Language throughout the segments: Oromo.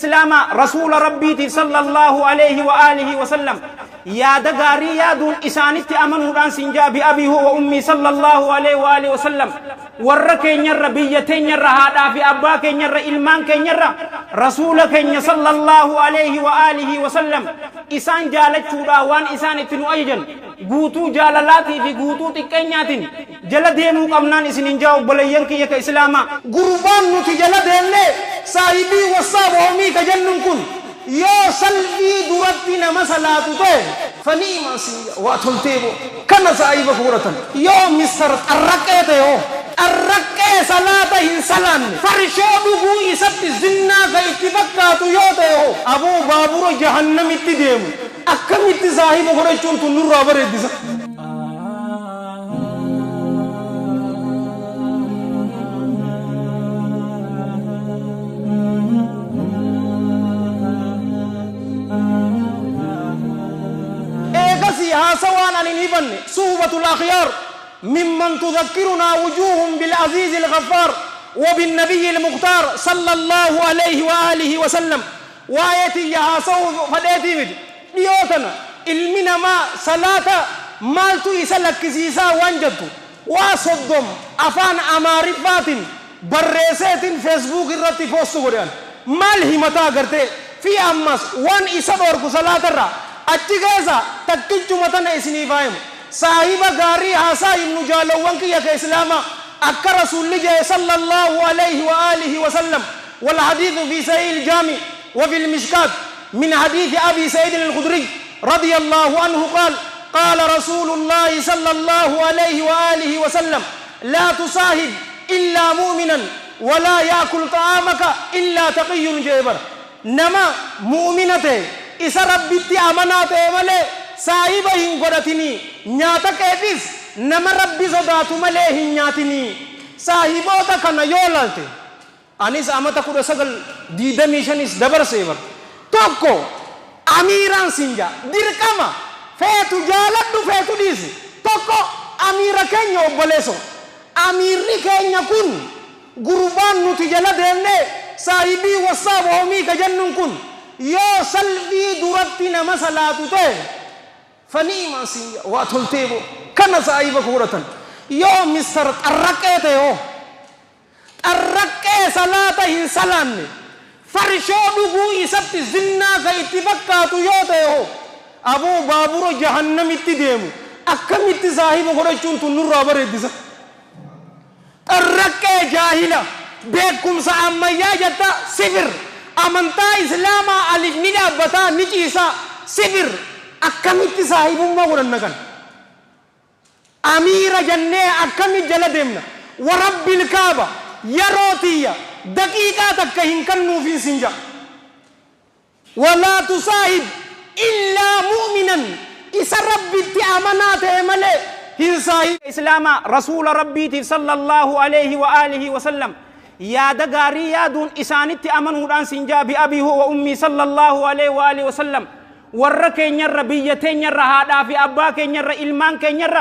إسلام رسول ربي صلى الله عليه وآله وسلم يا دغاري يا دون إسانت أمن ودان سنجا بأبي هو وأمي صلى الله عليه وآله وسلم وركين ير بيتين ير هذا في أباكين ير إلمان كين ير رسولك صلى الله عليه وآله وسلم إسان جالت شورا وان إسانت نؤيجن guutuu jaalalaatii fi guutuu xiqqeenyaatiin jala deemuu qabnaan isinin jaa'u bolayyan kiyya ka islaamaa gurbaan nuti jala deemne saahibii wasaab hoomii ka jennuun kun yoo salphii duratti nama salaatu ta'e faniima waa tolteebo kana saahiba fuudhatan yoo misar xarraqee ta'e hoo xarraqee salaata hin salaanne farshoo dhuguu isatti zinnaa ka itti fakkaatu yoo ta'e hoo abuu baabura jahannamitti deemu akkamitti saahiba godhachuun tun nurraa bareeddisa eegasi haasawaan ani ni banne suhbatul akhyar mimman tudhakkiruna wujuhum bil aziz al ghaffar wa bin nabiy al mukhtar sallallahu alayhi wa alihi wa sallam waayati haasaw fadheeti miti dhiyootana ilmi namaa salaata maaltu isa lakkisiisaa waan jettu waa soddom afaan amaariffaatiin barreesseetiin feesbuuk irratti poostu godhan maal himataa agartee fi ammas waan isa dhoorku salaatarraa achi keessa takkichuma tana isinii faayimu saahiba gaarii haasaa himnu jaalawwan kiyya ka islaamaa akka rasuulli jee sallallahu alayhi wa alihi wa sallam wal hadiithu fi sahih al-jaami wa fi al-mishkaat من حديث أبي سعيد الخدري رضي الله عنه قال رسول الله صلى الله عليه وآله وسلم لا تصاحب إلا مؤمنا ولا يأكل طعامك إلا تقي جيبر نما مؤمنته إسا ربتي أمناته ملي صاحبهن قرأتني نياتك إذس نما ربي صدات مليه نياتني صاحبوتك نيولالته أنيس أمتك رسول ديدميشنس دبر سيبر tokko amiiraan sinja dirqama feetu jaaladhu feetu dhiisi tokko amiira keenya obboleesso amiirri keenya kun gurbaan nuti jala deemne saahibii wasaab hoomii ka jennuun kun yoo salphii duratti nama salaatu ta'e faniima sinja waa tolteebo kana saahiba fuudhatan yoo misar xarraqee ta'e hoo xarraqee salaata hin salaanne farshoo dhuguu isatti zinnaa ka itti fakkaatu yoo ta'e hoo abuu baabura jahannamitti deemu akkamitti saahiba godhachuun tun nurraa bareeddisa xarraqee jaahila beekumsa ammayyaa jetta sifir amantaa islaamaa alif ni dhaabbataa ni ciisaa sifir akkamitti saahibummaa godhanna kan amiira jennee akkamit jala deemna warabbil kaaba yarootiyya دقيقة تكهين كنو في سنجا ولا تصاحب إلا مؤمنا إسا ربي تأمنات ملي هن صاحب إسلام رسول ربي صلى الله عليه وآله وسلم يا دغاري يا دون إسانت أمن ودان سنجا بأبي هو وأمي صلى الله عليه وآله وسلم وركين ير بيتين ير هذا في أباكين ير إلمان كين ير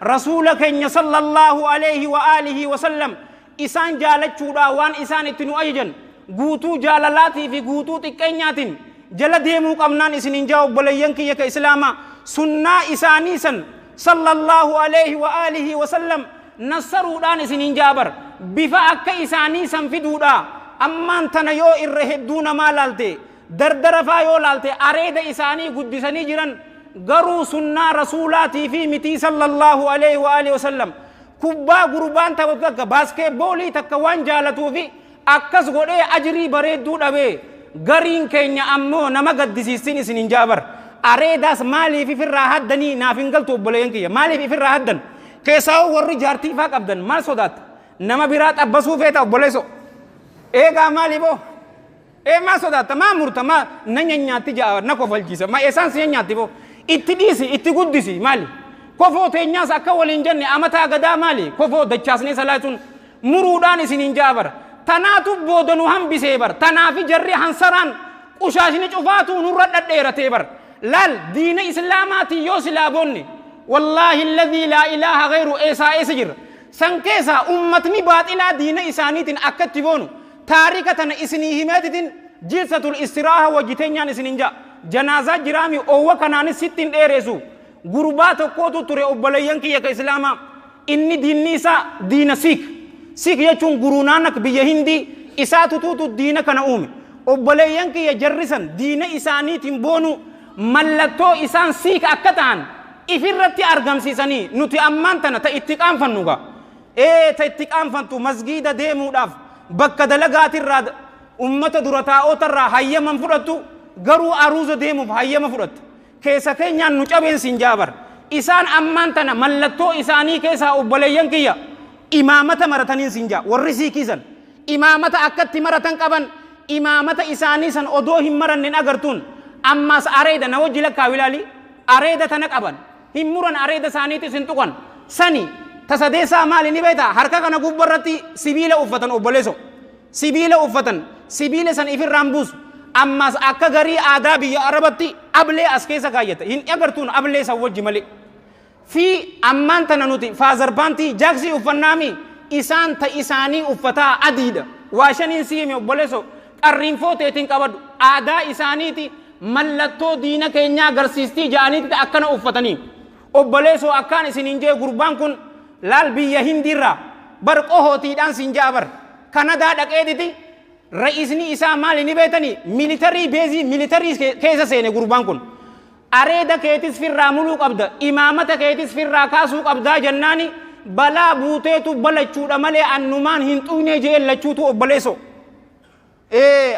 رسولك صلى الله عليه وآله وسلم isaan jaalachuudha waan isaan itti nu ajajan guutuu jaalalaatii fi guutuu xiqqeenyaatiin jala deemuu qabnaan isinin jaa'u bolayyan kiyya ka islaamaa sunnaa isaanii san sallallahu alayhi wa alihi wa sallam nassaruudhaan isinin jaabar bifa akka isaanii san fiduudha ammaan tana yoo irra hedduu namaa laalte dardara faa yoo laalte areeda isaanii guddisanii jiran garuu sunnaa rasuulaatii fi mitii sallallahu alayhi wa alihi wa sallam kubbaa gurbaan taphatu takka baaskeetboolii takka waan jaalatuu fi akkas godhee ajrii bareedduu dhabee gariin keenya ammoo nama gaddisiisin isinin jaabar areedaas maaliif ifirraa haddanii naaf hin galtu obboleeyyan kiyya maaliif ifirraa haddan keessaa warri jaartii faa qabdan maal sodaatta nama biraa xabbasuu feeta obboleesso eegaa maaliifoo maal sodaatta maa murta maa na nyaatti ja'a na kofalchiisa maa eessaan si nyaatti boo itti dhiisi itti guddisi maali kofoo teenyaas akka waliin jenne amataa gadaa maali kofoo dachaasnee salaatuun muruudhaan isinin jaabara tanaatu boodanu hambisee bar tanaafi jarri hansaraan qushaashni cufaatu nurra dhadheeratee bar laal diina islaamaati yoo silaa boonne wallaahi alladhii laa ilaaha ghayru eesaa eessa jirra san keessa ummatni baaxilaa diina isaaniitiin akkatti boonu taarika tana isinii himeetitiin jilsatul istiraaha wajjiteenyaan isinin jaa janaazaa jiraami oowwa kanaanis sittin dheereesu gurbaa tokkootu ture obboleeyyan kiyya ka islaamaa inni diinni isaa diina siik jechuun guruunaanak biyya hindii isaa tutuutu diina kana uume obboleeyyan kiyya jarrisan diina isaaniitiin boonu mallattoo isaan siik akka ta'an ifirratti argamsiisanii nuti ammaan tana ta itti qaanfannuga ta itti qaanfantu masgiida deemuudhaaf bakka dalagaatirraa ummata dura taa'otarraa hayyaman fudhattu garuu aruuza deemuuf hayyama fudhatta keessa keenyaan nu cabeensin jaabar isaan ammaan tana mallattoo isaanii keessaa obboleeyyan kiyya imaamata marataniin sinjaa warri siikiisan imaamata akkatti maratan qaban imaamata isaanii san odoo hin marannen agartuun ammaas areeda na wajji lakkaawilaalii areeda tana qaban hin muran areeda isaaniitis hin tuqan sani tasadeessaa maali ni beektaa harka kana gubbarratti sibiila uffatan obboleeso sibiila uffatan sibiila san ifirraan buusu ammaas akka garii aadaa biyya arabatti ablee as keessa kaayyata hin agartuun ablee san wajji malee fi ammaan tana nuti faazarbaantii jaaksii uffannaami isaan ta isaanii uffataa adiidha waa shaniin siime obboleeso qarriinfooteetiin qabadhu aadaa isaaniiti mallattoo diina keenyaa agarsiistii ja'aniiti akkana uffatanii obboleesoo akkaan isiniin jee gurbaan kun laal biyya hindiirraa bar qohootiidhaan sin jaabar kanadaa dhaqeetiti ra'isni isaa maali ni beetanii militarii beezii militarii keessa seene gurbaan kun areeda keetis firraa muluu qabda imaamata keetis firraa kaasuu qabdaa jennaani balaa buuteetu balachuudha malee annumaan hin xuynee jee lachuutu obboleesoo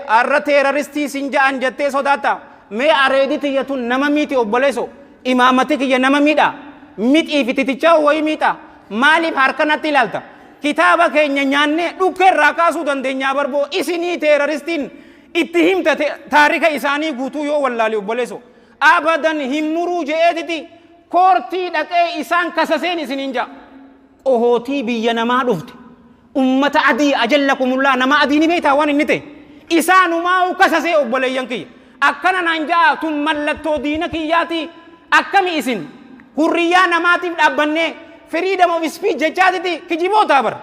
arra teeraristii sin ja'an jettee sodaata mee areediti yatun nama miiti obboleesoo imaamati kiyya nama miidha mixii fi titichaa wayi miidha maaliif harkanatti ilaalta kitaaba keenya nyaannee dhukkeerraa kaasuu dandeenyaa barboo isinii teeraristiin itti himta taarika isaanii guutuu yoo wallaali obboleesoo abadan hin muruu je'eetiti koortii dhaqee isaan kasaseen isiniin ja'a qohootii biyya namaa dhufte ummata adii ajallakumullaa nama adii ni beektaa waan inni ta'e isaanumaa kasasee obboleeyyan kiyya akkana naan ja'a tun mallattoo diina kiyyaati akkami isin hurriyyaa namaatiif dhaabbannee freedom of speech jechaatiti kijibootaa bar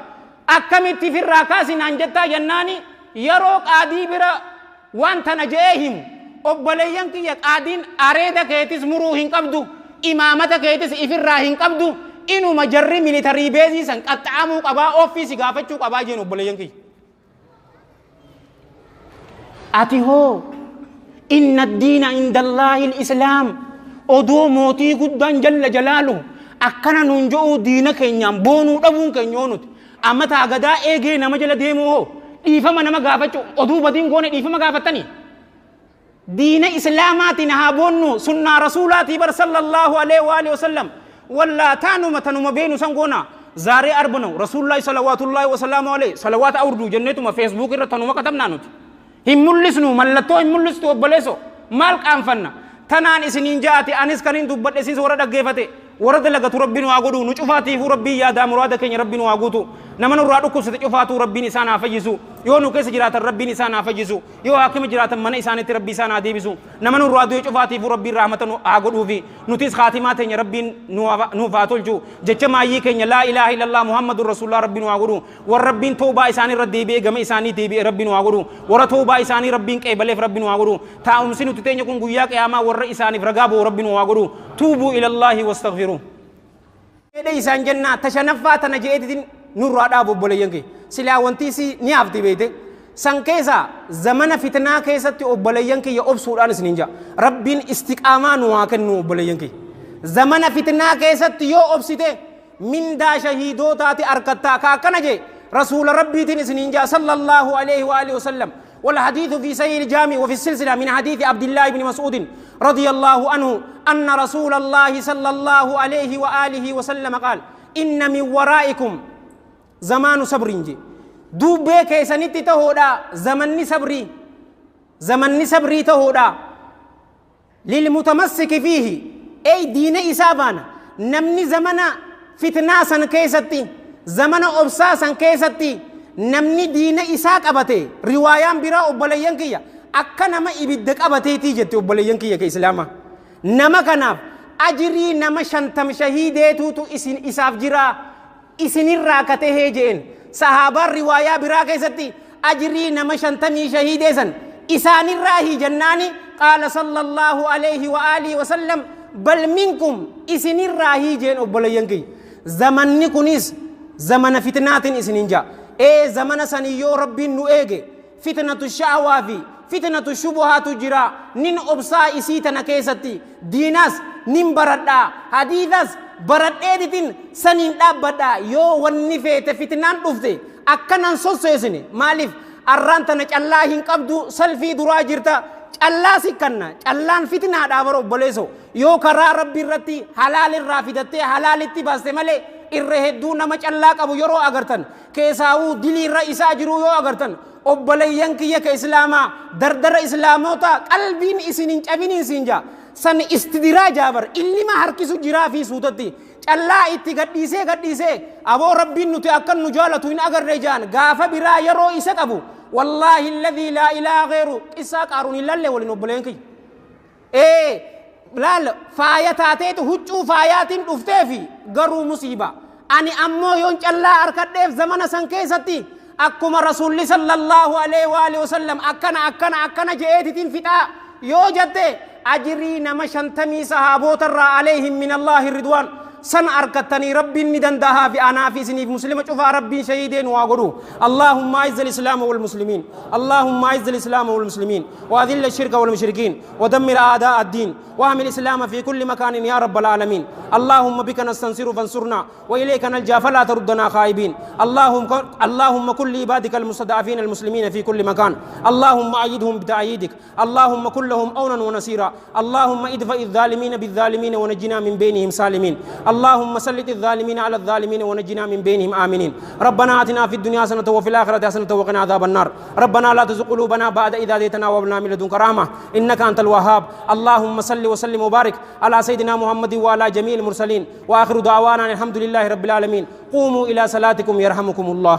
akkamitti firraa kaasinaan jettaa jennaani yeroo qaadii bira waan tana je'ee himu obboleeyyan kiyya qaadiin areeda keetis muruu hin qabdu imaamata keetis ifirraa hin qabdu inuma jarri militarii beezii san qaxxaamuu qabaa ofiisi gaafachuu qabaa jeen obboleeyyan kiyya ati hoo inna addiina indallaahi islaam odoo mootii guddaan jalla jalaaluhu akkana nuun jo'uu diina keenyaan boonuu dhabuun keenyoo nuti amma taagadaa eegee nama jala deemuu hoo dhiifama nama gaafachuu oduu badiin goone dhiifama gaafattanii diina islaamaatiin haa boonnu sunnaa rasuulaatii bar sallallahu alaihi wa alihi wasallam walla taanuma tanuma beenu san goona zaaree arbanu rasuulullaahi salawaatullaahi wasalaamu alaihi salawaata awurduu jenneetuma feesbuuk irra tanuma katabnaa nuti hin mul'isnu mallattoo hin mul'istu obboleeso maal qaanfanna tanaan isiniin jaati anis kanin dubbadhe siis warra dhaggeeffate warra dalagatu rabbiin waa godhu nu cufaatiifuu rabbii yaadaa muraada keenya rabbiin waa guutu nama nurraa dhukkubsate cufaatuu rabbiin isaan haa fayyisu yoo nu keessa jiraatan rabbiin isaan haa fayyisu yoo haakima jiraatan mana isaanitti rabbii isaan haa deebisu nama nurraa du'e cufaatiifuu rabbiin rahmata haa godhuufi nutis khaatimaa teenya rabbiin nuuf haa tolchu jecha maayyii keenya laa ilaaha illallah muhammadun rasuulullah rabbiin waa godhu warra rabbiin toobaa isaanii irra deebi'ee gama isaanii deebi'ee rabbiin waa godhu warra toobaa isaanii rabbiin qeebaleef rabbiin waa godhu taa'umsi nuti teenya kun guyyaa qiyaamaa warra isaaniif ragaa ba'u rabbiin waa godhu tuubuu ilallaahi wastaghfiruu ede isaan jennaa tashanaffaa tana je'eetiin nurraa dhaabu obboleeyyan kee silaa wantiisi ni hafti beete san keessa zamana fitnaa keessatti obboleeyyan kiyya obsuudhaan isiniin jaa rabbiin istiqaamaa nu haa kennu obboleeyyan kiyya zamana fitnaa keessatti yoo obsite mindaa shahiidootaati arkattaa ka akkana jee rasuula rabbiitiin isiniin jaa sallallahu alaihi wa alihi wasallam والحديث في سير الجامع وفي السلسلة من حديث عبد الله بن مسعود رضي الله عنه أن رسول الله صلى الله عليه وآله وسلم قال إن من ورائكم زمان صبرنجي دوبه كيسانيتي تهودا زمن صبري تهودا للمتمسك فيه أي دين إسابانا نمني زمن فتناسا كيستي زمن أبساسا كيستي namni diina isaa qabate riwaayaan biraa obboleeyyan kiyya akka nama ibidda qabateetii jette obboleeyyan kiyya ka islaama nama kanaaf ajrii nama 50 shahiideetuutu isaaf jira isinirraa katehee jeen sahaabaan riwaayaa biraa keessatti ajrii nama 50 shahiideesan إسان الراهي جناني قال صلى الله عليه وآله وسلم بل منكم إسن الراهي جين أبلينكي زمن نكونيس زمن فتنات إسنين جا زمن سنيو ربي نؤيجي فتنة الشعوى في فتنة الشبهات جرا نين أبصا إسيتنا كيستي ديناس نين بردا حديثاس برد إيدتين سنين أبدا يو ونفيت فتنان رفته أكنان سوسيسني مالف أرانتنا الله هنقبدو سلفي دراجرتا الله سكنا الله فتنة دابر بلسو يو كرا ربي رتي حلال الرافدتي حلال اتباس ملي irrehedduu nama callaa qabu yeroo agartan keessaawuu dilii irra isaa jiru yoo agartan obboleeyyan kiyya ka islaamaa dardara islaamota qalbiin isinin cabiniin siinja san istidiraaja bar illima harkisu jiraa fi suutatti callaa itti gadhiisee aboo rabbiin nuti akkan nu jaalatu hin agarree jaan gaafa biraa yeroo isa qabu wallaahi alladhii laa ilaaha ghayru qissaa qaaruun hin lalle waliin obboleeyyan kiyya laal faaya taateetu huccuu faayaatiin dhufteefi garuu musiiba ani ammoo yoon callaa arkadheef zamana san keessatti akkuma rasuulli sallallahu alaihi wa alihi wasallam akkana je'eetitiin fixaa yoo jette ajrii nama 50 sahaabotarraa alaihim min allahi ridwaan san arkatani rabbi ni dandaha fi ana fi sinif muslima cufa rabbi shahidin wa guru allahumma aiz al-islam wal muslimin allahumma aiz al-islam wal muslimin wa adhill ash-shirka wal mushrikin wa dammir a'da' ad-din wa ahmil islam fi kulli makan ya rabbal alamin allahumma bika nastansiru fansurna wa ilayka nalja fala taruddana khaibin allahumma kulli ibadika al-mustada'afin al-muslimin fi kulli makan allahumma ayyidhum bi ta'yidik allahumma kullahum awnan wa nasira allahumma idfa adh-dhalimin bidh-dhalimin wa najjina min baynihim salimin اللهم سلط الظالمين على الظالمين ونجنا من بينهم آمنين ربنا آتنا في الدنيا حسنة وفي الآخرة حسنة وقنا عذاب النار ربنا لا تزغ قلوبنا بعد إذ هديتنا وهب لنا من لدنك رحمة إنك أنت الوهاب اللهم صل وسلم وبارك على سيدنا محمد وعلى جميع المرسلين وآخر دعوانا الحمد لله رب العالمين قوموا إلى صلاتكم يرحمكم الله